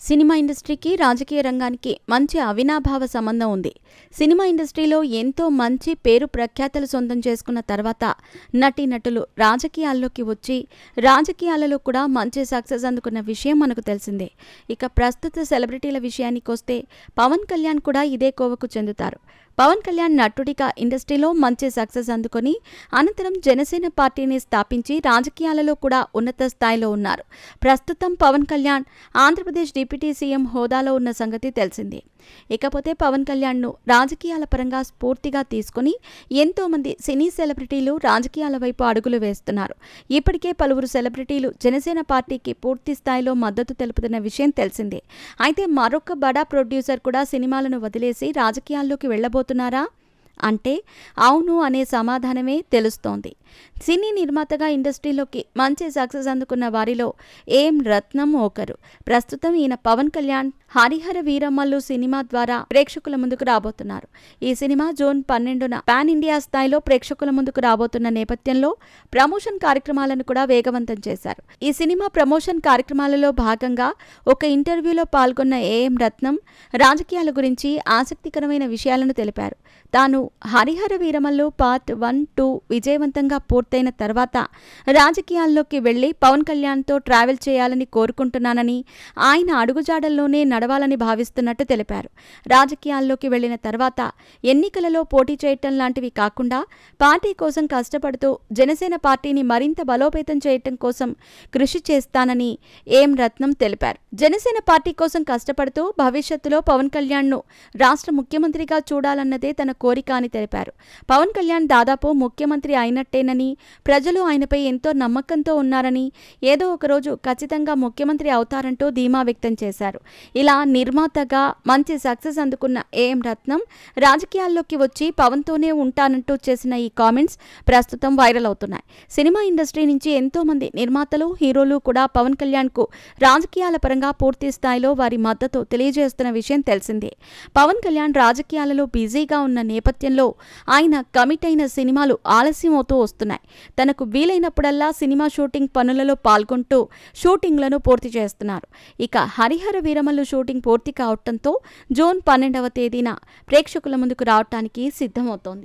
Cinema ఇండస్ట్రీకి రాజకీయ రంగానికి మంచి అవినాభావ సంబంధం ఉంది. సినిమా ఇండస్ట్రీలో ఎంతో మంచి పేరు ప్రఖ్యాతలు సొంతం చేసుకున్న తర్వాత నటీనటులు రాజకీయాల్లోకి వచ్చి రాజకీయాలలో కూడా మంచి సక్సెస్ అందుకున్న విషయం మనకు తెలిసిందే. ఇక ప్రస్తుత సెలబ్రిటీల విషయానికొస్తే పవన్ కళ్యాణ్ కూడా ఇదే కోవకు చెందుతారు. పవన్ కళ్యాణ్ నటుడిగా ఇండస్ట్రీలో మంచి సక్సెస్ అందుకొని అనంతరం జనసేన పార్టీని స్థాపించి రాజకీయాలలో కూడా ఉన్నత స్థాయిలో ఉన్నారు. ప్రస్తుతం పవన్ కళ్యాణ్ ఆంధ్రప్రదేశ్ డిప్యూటీ సీఎం హోదాలో ఉన్న సంగతి తెలిసిందే. ఇకపోతే పవన్ కళ్యాణ్ను రాజకీయాల పరంగా స్ఫూర్తిగా తీసుకుని ఎంతో మంది సినీ సెలబ్రిటీలు రాజకీయాల వైపు అడుగులు వేస్తున్నారు. ఇప్పటికే పలువురు సెలబ్రిటీలు జనసేన పార్టీకి పూర్తి స్థాయిలో మద్దతు తెలుపుతున్న విషయం తెలిసిందే. అయితే మరొక బడా ప్రొడ్యూసర్ కూడా సినిమాలను వదిలేసి రాజకీయాల్లోకి వెళ్లబోతున్నారా అంటే అవును అనే సమాధానమే తెలుస్తోంది. సినీ నిర్మాతగా ఇండస్ట్రీలోకి మంచి సక్సెస్ అందుకున్న వారిలో ఏం రత్నం ఒకరు. ప్రస్తుతం ఈయన పవన్ కళ్యాణ్ హరిహర వీరమ్మలు సినిమా ద్వారా ప్రేక్షకుల ముందుకు రాబోతున్నారు. ఈ సినిమా జూన్ 12న పాన్ ఇండియా స్థాయిలో ప్రేక్షకుల ముందుకు రాబోతున్న నేపథ్యంలో ప్రమోషన్ కార్యక్రమాలను కూడా వేగవంతం చేశారు. ఈ సినిమా ప్రమోషన్ కార్యక్రమాలలో భాగంగా ఒక ఇంటర్వ్యూలో పాల్గొన్న ఏఎం రత్నం రాజకీయాల గురించి ఆసక్తికరమైన విషయాలను తెలిపారు. తాను హరిహర వీరమల్లు పార్ట్ 1, 2 విజయవంతంగా పూర్తయిన తర్వాత రాజకీయాల్లోకి వెళ్లి పవన్ కళ్యాణ్తో ట్రావెల్ చేయాలని కోరుకుంటున్నానని, ఆయన అడుగుజాడల్లోనే నడవాలని భావిస్తున్నట్టు తెలిపారు. రాజకీయాల్లోకి వెళ్లిన తర్వాత ఎన్నికలలో పోటీ చేయటం లాంటివి కాకుండా పార్టీ కోసం కష్టపడుతూ జనసేన పార్టీని మరింత బలోపేతం చేయటం కోసం కృషి చేస్తానని ఏం రత్నం తెలిపారు. జనసేన పార్టీ కోసం కష్టపడుతూ భవిష్యత్తులో పవన్ కళ్యాణ్ను రాష్ట్ర ముఖ్యమంత్రిగా చూడాలన్నదే తన కోరిక అని తెలిపారు. పవన్ కళ్యాణ్ దాదాపు ముఖ్యమంత్రి అయినట్టేనని, ప్రజలు ఆయనపై ఎంతో నమ్మకంతో ఉన్నారని, ఏదో ఒకరోజు ఖచ్చితంగా ముఖ్యమంత్రి అవుతారంటూ ధీమా వ్యక్తం చేశారు. ఇలా నిర్మాతగా మంచి సక్సెస్ అందుకున్న ఏఎం రత్నం రాజకీయాల్లోకి వచ్చి పవన్తోనే ఉంటానంటూ చేసిన ఈ కామెంట్స్ ప్రస్తుతం వైరల్ అవుతున్నాయి. సినిమా ఇండస్ట్రీ నుంచి ఎంతో మంది నిర్మాతలు, హీరోలు కూడా పవన్ కళ్యాణ్కు రాజకీయాల పరంగా పూర్తి స్థాయిలో వారి మద్దతు తెలియజేస్తున్న విషయం తెలిసిందే. పవన్ కళ్యాణ్ రాజకీయాలలో బిజీగా ఉన్న నేపథ్యంలో ఆయన కమిట్ అయిన సినిమాలు ఆలస్యం అవుతూ వస్తున్నాయి. తనకు వీలైనప్పుడల్లా సినిమా షూటింగ్ పనులలో పాల్గొంటూ షూటింగ్లను పూర్తి చేస్తున్నారు. ఇక హరిహర వీరమల్లు షూటింగ్ పూర్తి కావడంతో జూన్ 12వ తేదీన ప్రేక్షకుల ముందుకు రావటానికి సిద్ధమవుతోంది.